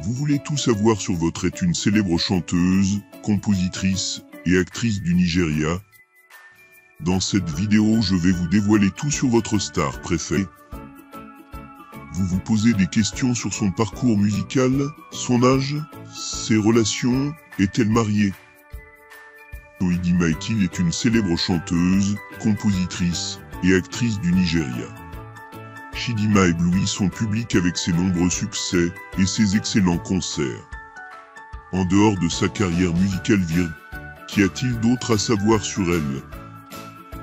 Vous voulez tout savoir sur votre est une célèbre chanteuse, compositrice et actrice du Nigeria? Dans cette vidéo, je vais vous dévoiler tout sur votre star préférée. Vous vous posez des questions sur son parcours musical, son âge, ses relations, est-elle mariée? Chidinma Ekile est une célèbre chanteuse, compositrice et actrice du Nigeria. Chidinma éblouit son public avec ses nombreux succès et ses excellents concerts. En dehors de sa carrière musicale qu'y a-t-il d'autre à savoir sur elle?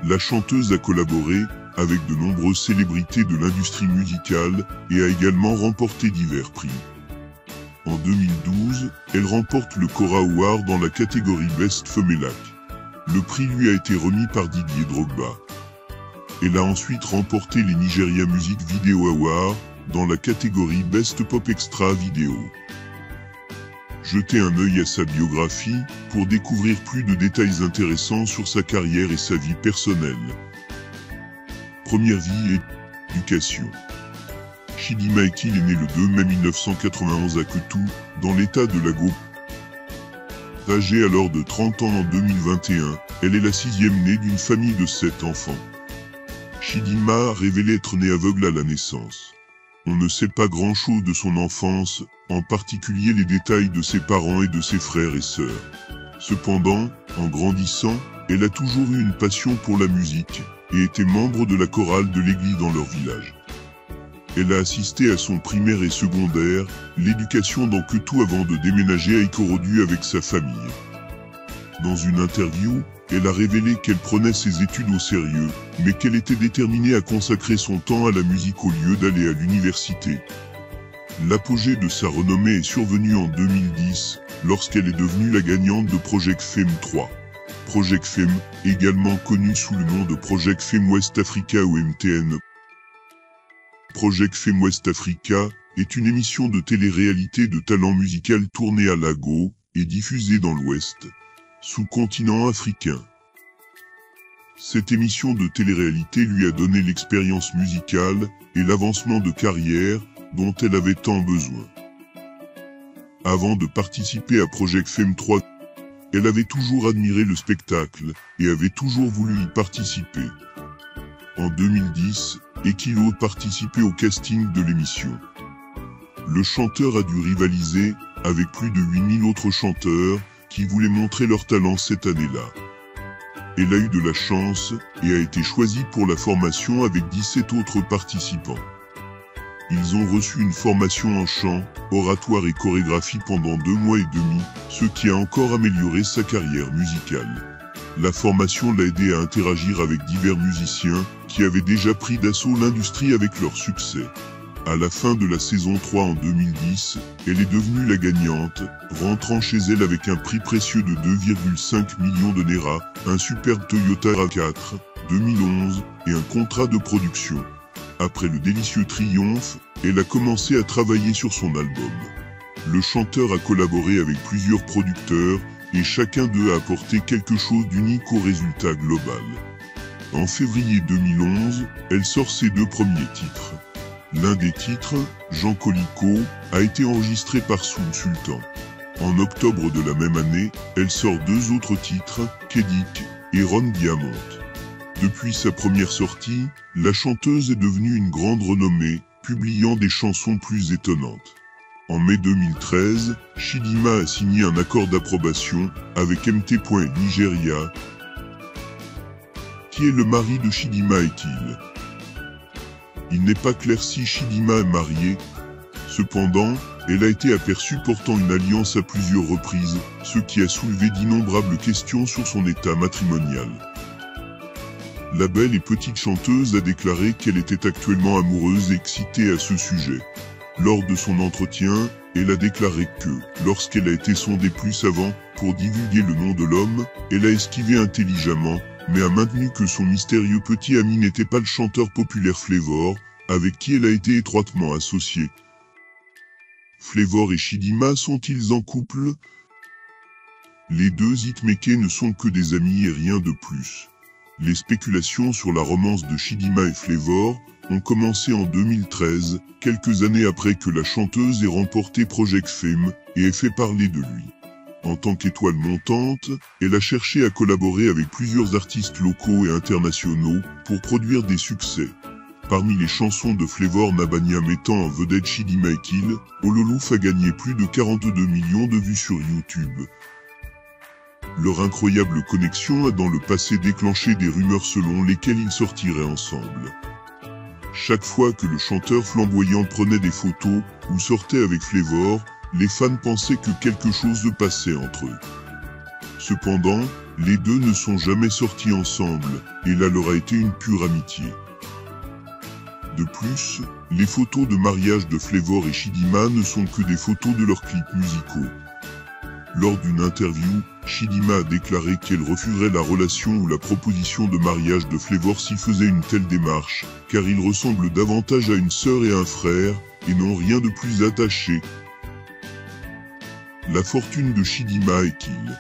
La chanteuse a collaboré avec de nombreuses célébrités de l'industrie musicale et a également remporté divers prix. En 2012, elle remporte le Kora Award dans la catégorie Best Female Act. Le prix lui a été remis par Didier Drogba. Elle a ensuite remporté les Nigeria Music Video Awards dans la catégorie Best Pop Extra Video. Jetez un œil à sa biographie pour découvrir plus de détails intéressants sur sa carrière et sa vie personnelle. Première vie et éducation. Chidinma Ekile est née le 2 mai 1991 à Ketu, dans l'état de Lagos. Âgée alors de 30 ans en 2021, elle est la 6e née d'une famille de 7 enfants. Chidinma a révélé être née aveugle à la naissance. On ne sait pas grand-chose de son enfance, en particulier les détails de ses parents et de ses frères et sœurs. Cependant, en grandissant, elle a toujours eu une passion pour la musique, et était membre de la chorale de l'église dans leur village. Elle a assisté à son primaire et secondaire, l'éducation dans Ketu avant de déménager à Ikorodu avec sa famille. Dans une interview, elle a révélé qu'elle prenait ses études au sérieux, mais qu'elle était déterminée à consacrer son temps à la musique au lieu d'aller à l'université. L'apogée de sa renommée est survenue en 2010, lorsqu'elle est devenue la gagnante de Project Fame 3. Project Fame, également connu sous le nom de Project Fame West Africa ou MTN. Project Fame West Africa est une émission de télé-réalité de talent musical tournée à Lagos et diffusée dans l'Ouest, sous-continent africain. Cette émission de télé-réalité lui a donné l'expérience musicale et l'avancement de carrière dont elle avait tant besoin. Avant de participer à Project Fame 3, elle avait toujours admiré le spectacle et avait toujours voulu y participer. En 2010, Ekile a participé au casting de l'émission. Le chanteur a dû rivaliser avec plus de 8000 autres chanteurs qui voulaient montrer leur talent cette année-là. Elle a eu de la chance et a été choisie pour la formation avec 17 autres participants. Ils ont reçu une formation en chant, oratoire et chorégraphie pendant 2 mois et demi, ce qui a encore amélioré sa carrière musicale. La formation l'a aidé à interagir avec divers musiciens qui avaient déjà pris d'assaut l'industrie avec leur succès. À la fin de la saison 3 en 2010, elle est devenue la gagnante, rentrant chez elle avec un prix précieux de 2,5 millions de Naira, un superbe Toyota RAV4 2011 et un contrat de production. Après le délicieux triomphe, elle a commencé à travailler sur son album. Le chanteur a collaboré avec plusieurs producteurs et chacun d'eux a apporté quelque chose d'unique au résultat global. En février 2011, elle sort ses 2 premiers titres. L'un des titres, Jean Colico, a été enregistré par Soul Sultan. En octobre de la même année, elle sort 2 autres titres, Kedik et Ron Diamond. Depuis sa première sortie, la chanteuse est devenue une grande renommée, publiant des chansons plus étonnantes. En mai 2013, Chidinma a signé un accord d'approbation avec MT. Nigeria, qui est le mari de Chidinma Ekile. Il n'est pas clair si Chidinma est mariée. Cependant, elle a été aperçue portant une alliance à plusieurs reprises, ce qui a soulevé d'innombrables questions sur son état matrimonial. La belle et petite chanteuse a déclaré qu'elle était actuellement amoureuse et excitée à ce sujet. Lors de son entretien, elle a déclaré que, lorsqu'elle a été sondée plus avant pour divulguer le nom de l'homme, elle a esquivé intelligemment, mais a maintenu que son mystérieux petit ami n'était pas le chanteur populaire Flavor, avec qui elle a été étroitement associée. Flavor et Chidinma sont-ils en couple? Les deux hitmakers ne sont que des amis et rien de plus. Les spéculations sur la romance de Chidinma et Flavor ont commencé en 2013, quelques années après que la chanteuse ait remporté Project Fame et ait fait parler de lui. En tant qu'étoile montante, elle a cherché à collaborer avec plusieurs artistes locaux et internationaux pour produire des succès. Parmi les chansons de Flavor Nabania mettant en vedette Chidinma et Kill, Ololouf a gagné plus de 42 millions de vues sur YouTube. Leur incroyable connexion a dans le passé déclenché des rumeurs selon lesquelles ils sortiraient ensemble. Chaque fois que le chanteur flamboyant prenait des photos ou sortait avec Flavor, les fans pensaient que quelque chose se passait entre eux. Cependant, les deux ne sont jamais sortis ensemble, et là leur a été une pure amitié. De plus, les photos de mariage de Flavor et Chidinma ne sont que des photos de leurs clips musicaux. Lors d'une interview, Chidinma a déclaré qu'elle refuserait la relation ou la proposition de mariage de Flavor s'il faisait une telle démarche, car il ressemble davantage à une sœur et un frère, et n'ont rien de plus attaché. La fortune de Chidinma et Kill.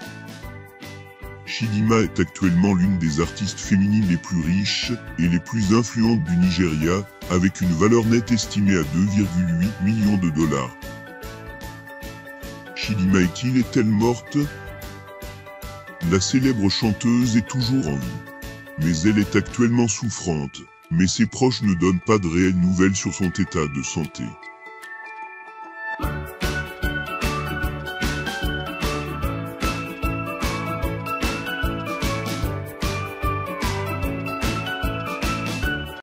Chidinma est actuellement l'une des artistes féminines les plus riches et les plus influentes du Nigeria, avec une valeur nette estimée à 2,8 millions de $. Chidinma et Kill est-elle morte? La célèbre chanteuse est toujours en vie. Mais elle est actuellement souffrante, mais ses proches ne donnent pas de réelles nouvelles sur son état de santé.